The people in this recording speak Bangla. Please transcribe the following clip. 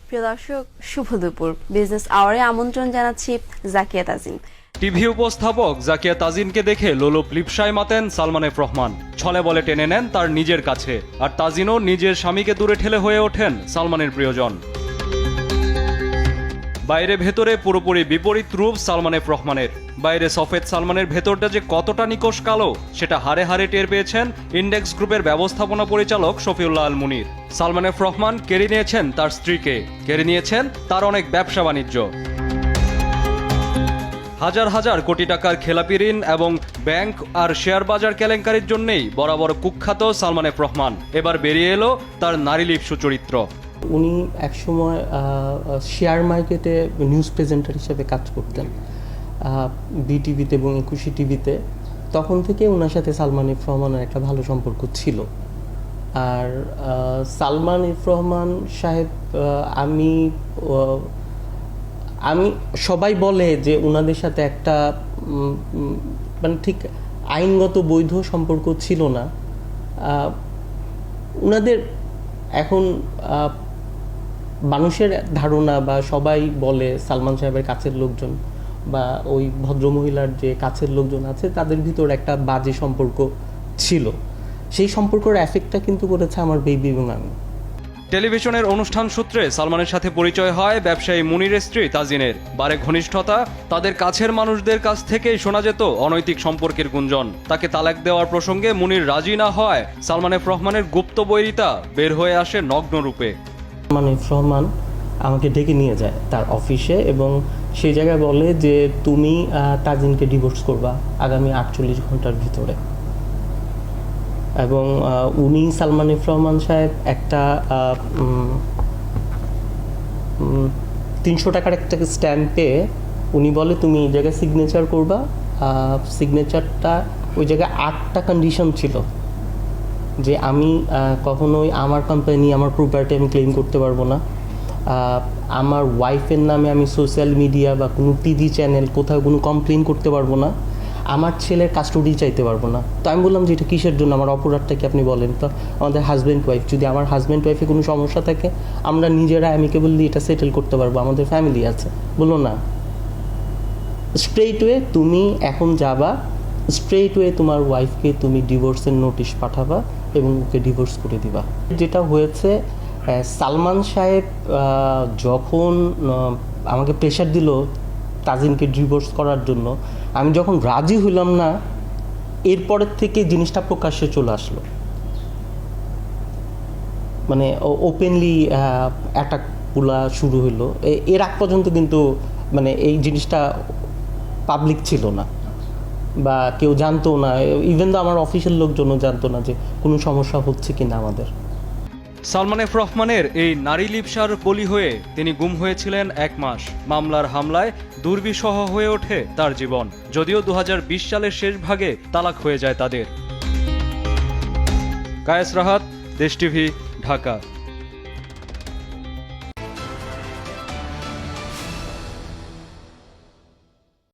প্রিয় দর্শক, শুভ দুপুর। বিজনেস আওয়ারে আমন্ত্রণ জানাচ্ছি জাকিয়া তাজিন। টিভি উপস্থাপক জাকিয়া তাজিনকে দেখে লোলুপ লিপসায় মাতেন সালমান এফ রহমান। ছলে বলে টেনে নেন তার নিজের কাছে, আর তাজিনও নিজের স্বামীকে দূরে ঠেলে হয়ে ওঠেন সালমানের প্রিয়জন। বাইরে ভেতরে পুরোপুরি বিপরীত রূপ সালমান এফ রহমানের। বাইরে সফেদ সালমানের ভেতরটা যে কতটা নিকশ কালো সেটা হাড়ে হাড়ে টের পেয়েছেন ইন্ডেক্স গ্রুপের ব্যবস্থাপনা পরিচালক শফিউল্লাহ আল মুনির। সালমান এফ রহমান কেড়ে নিয়েছেন তার স্ত্রীকে, কেড়ে নিয়েছেন তার অনেক ব্যবসা বাণিজ্য। হাজার হাজার কোটি টাকার খেলাপি ঋণ এবং ব্যাংক আর শেয়ার বাজার কেলেঙ্কারির জন্যই বরাবর কুখ্যাত সালমান এফ রহমান। এবার বেরিয়ে এলো তার নারীলিপ্সু চরিত্র। উনি একসময় শেয়ার মার্কেটে নিউজ প্রেজেন্টার হিসেবে কাজ করতেন বিটিভিতে এবং 21 টিভিতে। তখন থেকে ওনার সাথে সালমান এফ রহমানের একটা ভালো সম্পর্ক ছিল। আর সালমান এফ রহমান সাহেব, আমি সবাই বলে যে ওনাদের সাথে একটা মানে ঠিক আইনগত বৈধ সম্পর্ক ছিল না। ওনাদের এখন মানুষের ধারণা বা সবাই বলে সালমান সাহেবের কাছের লোকজন বা ওই ভদ্রমহিলার যে কাছের লোকজন আছে তাদের ভিতর একটা বাজে সম্পর্ক ছিল। সেই সম্পর্কের এফেক্টটা কিন্তু করেছে আমার বেবি এবং আমি। টেলিভিশনের অনুষ্ঠান সূত্রে সালমানের সাথে পরিচয় হয় ব্যবসায়ী মুনিরের স্ত্রী তাজিনের। বারে ঘনিষ্ঠতা, তাদের কাছের মানুষদের কাছ থেকেই শোনা যেত অনৈতিক সম্পর্কের গুঞ্জন। তাকে তালাক দেওয়ার প্রসঙ্গে মুনির রাজি না হয় সালমান এফ রহমানের গুপ্ত বৈরিতা বের হয়ে আসে নগ্ন রূপে। সালমান এফ রহমান আমাকে ডেকে নিয়ে যায় তার অফিসে এবং সেই জায়গায় বলে যে তুমি তাজিনকে ডিভোর্স করবা আগামী 48 ঘন্টার ভিতরে। এবং উনি সালমান এফ রহমান সাহেব একটা 300 টাকার একটা স্ট্যাম্পে উনি বলে তুমি এই জায়গায় সিগনেচার করবা। সিগনেচারটা ওই জায়গায় 8টা কন্ডিশন ছিল যে আমি কখনোই আমার কোম্পানি, আমার প্রপার্টি আমি ক্লেম করতে পারবো না। আমার ওয়াইফের নামে আমি সোশ্যাল মিডিয়া বা কোনো টিভি চ্যানেল কোথাও কোনো কমপ্লেন করতে পারবো না। আমার ছেলের কাস্টোডি চাইতে পারবো না। তো আমি বললাম যে এটা কিসের জন্য, আমার অপরাধটা কি আপনি বলেন। তো আমাদের হাজব্যান্ড ওয়াইফ, যদি আমার হাজব্যান্ড ওয়াইফে কোনো সমস্যা থাকে আমরা নিজেরা অ্যামিকেবলি এটা সেটেল করতে পারবো, আমাদের ফ্যামিলি আছে। বললো না, স্ট্রেইট ওয়ে তুমি এখন যাবা, স্ট্রেইট ওয়ে তোমার ওয়াইফকে তুমি ডিভোর্সের নোটিশ পাঠাবা এবং ওকে ডিভোর্স করে দিবা। যেটা হয়েছে, সালমান সাহেব যখন আমাকে প্রেশার দিল তাজিনকে ডিভোর্স করার জন্য, আমি যখন রাজি হইলাম না, এরপরের থেকে জিনিসটা প্রকাশ্যে চলে আসলো। মানে ওপেনলি অ্যাটাকগুলা শুরু হইলো। এর আগ পর্যন্ত কিন্তু মানে এই জিনিসটা পাবলিক ছিল না বা কেউ জানতো না। ইভেন তো আমার অফিসের লোকজনও জানতো না যে কোনো সমস্যা হচ্ছে কিনা আমাদের। সালমান এফ রহমানের এই নারী লিপ্সার বলি হয়ে তিনি গুম হয়েছিলেন 1 মাস। মামলার হামলায় দুর্বিষহ হয়ে ওঠে তার জীবন। যদিও 2020 সালের শেষ ভাগে তালাক হয়ে যায় তাদের। কায়েস রাহাত, দেশ টিভি, ঢাকা।